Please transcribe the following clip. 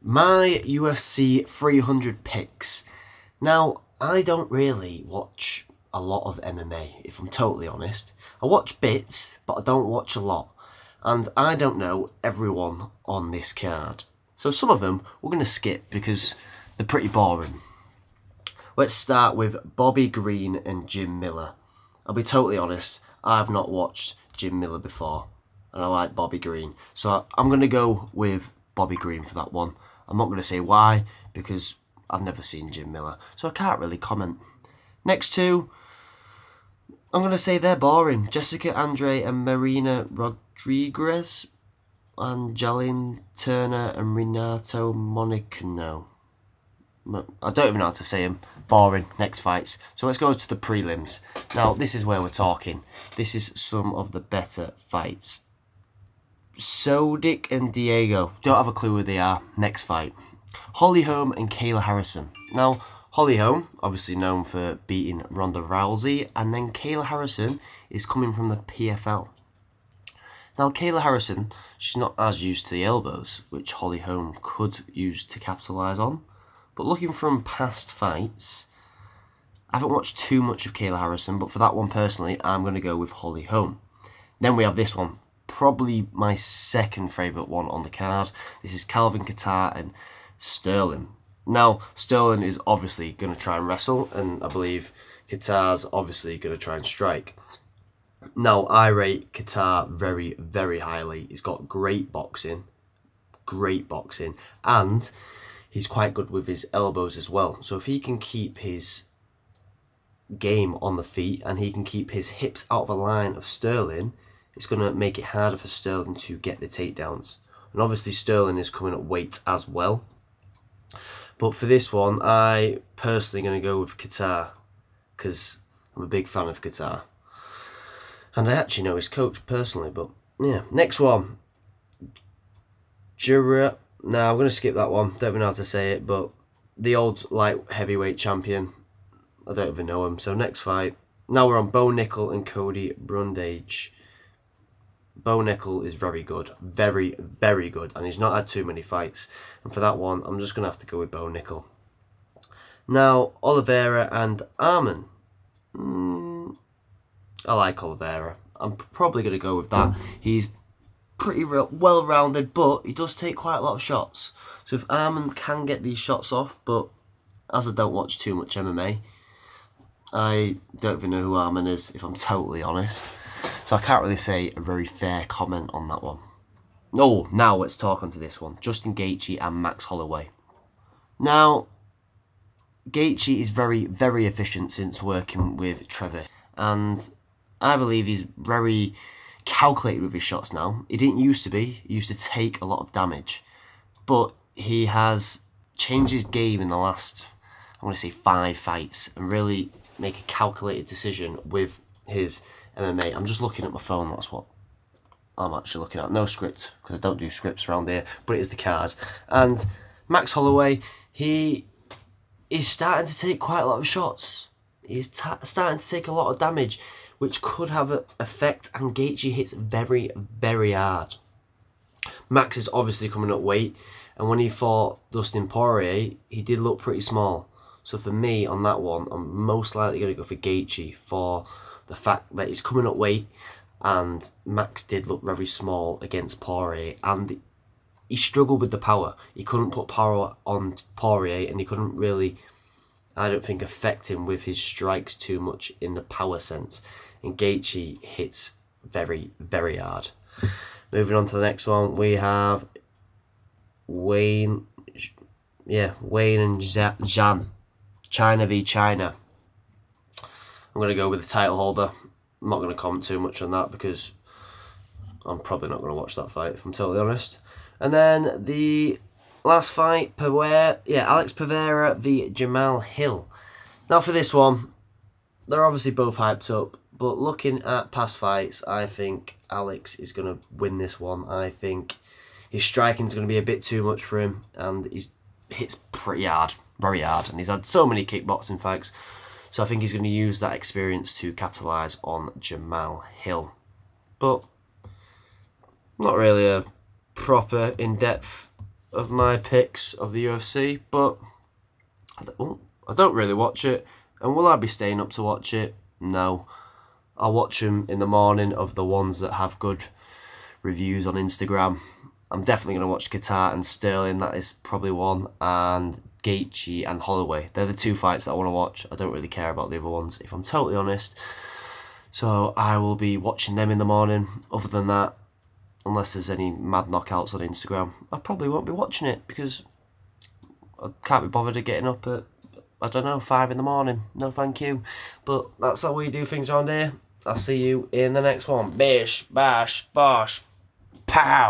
My UFC 300 picks. Now, I don't really watch a lot of MMA, if I'm totally honest. I watch bits, but I don't watch a lot. And I don't know everyone on this card. So some of them we're going to skip because they're pretty boring. Let's start with Bobby Green and Jim Miller. I'll be totally honest, I've not watched Jim Miller before. And I like Bobby Green. So I'm going to go with Bobby Green for that one. I'm not going to say why, because I've never seen Jim Miller, so I can't really comment. Next two, I'm going to say they're boring. Jessica Andrade and Marina Rodriguez, and Jalin Turner and Renato Monicano. I don't even know how to say them. Boring. Next fights. So let's go to the prelims. Now, this is where we're talking. This is some of the better fights. Sodic and Diego. Don't have a clue who they are. Next fight. Holly Holm and Kayla Harrison. Now, Holly Holm, obviously known for beating Ronda Rousey, and then Kayla Harrison is coming from the PFL. Now, Kayla Harrison, she's not as used to the elbows, which Holly Holm could use to capitalise on. But looking from past fights, I haven't watched too much of Kayla Harrison, but for that one personally, I'm going to go with Holly Holm. Then we have this one. Probably my second favourite one on the card. This is Calvin Kattar and Sterling. Now, Sterling is obviously going to try and wrestle, and I believe Kattar's obviously going to try and strike. Now, I rate Kattar very, very highly. He's got great boxing, and he's quite good with his elbows as well. So if he can keep his game on the feet, and he can keep his hips out of a line of Sterling, it's going to make it harder for Sterling to get the takedowns. And obviously Sterling is coming at weight as well. But for this one, I personally going to go with Kattar, because I'm a big fan of Kattar. And I actually know his coach personally, but yeah. Next one. Now I'm going to skip that one. Don't even know how to say it, but the old light heavyweight champion. I don't even know him. So next fight. Now we're on Bo Nickel and Cody Brundage. Bo Nickel is very good. Very, very good. And he's not had too many fights. And for that one, I'm just going to have to go with Bo Nickel. Now, Oliveira and Arman. I like Oliveira. I'm probably going to go with that. He's pretty well-rounded, but he does take quite a lot of shots. So if Arman can get these shots off, but as I don't watch too much MMA, I don't even know who Arman is, if I'm totally honest. So I can't really say a very fair comment on that one. Oh, now let's talk onto this one. Justin Gaethje and Max Holloway. Now, Gaethje is very, very efficient since working with Trevor. And I believe he's very calculated with his shots now. He didn't used to be. He used to take a lot of damage. But he has changed his game in the last, I want to say 5 fights, and really make a calculated decision with his MMA. I'm just looking at my phone, that's what I'm actually looking at. No script, because I don't do scripts around here, but it is the card. And Max Holloway, he is starting to take quite a lot of shots. He's starting to take a lot of damage, which could have an effect, and Gaethje hits very, very hard. Max is obviously coming up weight, and when he fought Dustin Poirier, he did look pretty small. So for me, on that one, I'm most likely going to go for Gaethje for the fact that he's coming up weight, and Max did look very small against Poirier, and he struggled with the power. He couldn't put power on Poirier, and he couldn't really, I don't think, affect him with his strikes too much in the power sense. And Gaethje hits very, very hard. Moving on to the next one, we have Wayne and Zhan. China v China. I'm going to go with the title holder. I'm not going to comment too much on that because I'm probably not going to watch that fight, if I'm totally honest. And then the last fight, Alex Pereira v Jamal Hill. Now for this one, they're obviously both hyped up, but looking at past fights, I think Alex is going to win this one. I think his striking is going to be a bit too much for him, and he hits pretty hard, very hard, and he's had so many kickboxing fights. So I think he's going to use that experience to capitalise on Jamal Hill. But not really a proper in-depth of my picks of the UFC, but I don't really watch it. And will I be staying up to watch it? No. I'll watch them in the morning of the ones that have good reviews on Instagram. I'm definitely going to watch Qatar and Sterling, that is probably one, and Gaethje and Holloway. They're the two fights that I want to watch. I don't really care about the other ones, if I'm totally honest. So I will be watching them in the morning. Other than that, unless there's any mad knockouts on Instagram, I probably won't be watching it because I can't be bothered getting up at, I don't know, 5 in the morning. No thank you. But that's how we do things around here. I'll see you in the next one. Bish, bash, bosh, pow.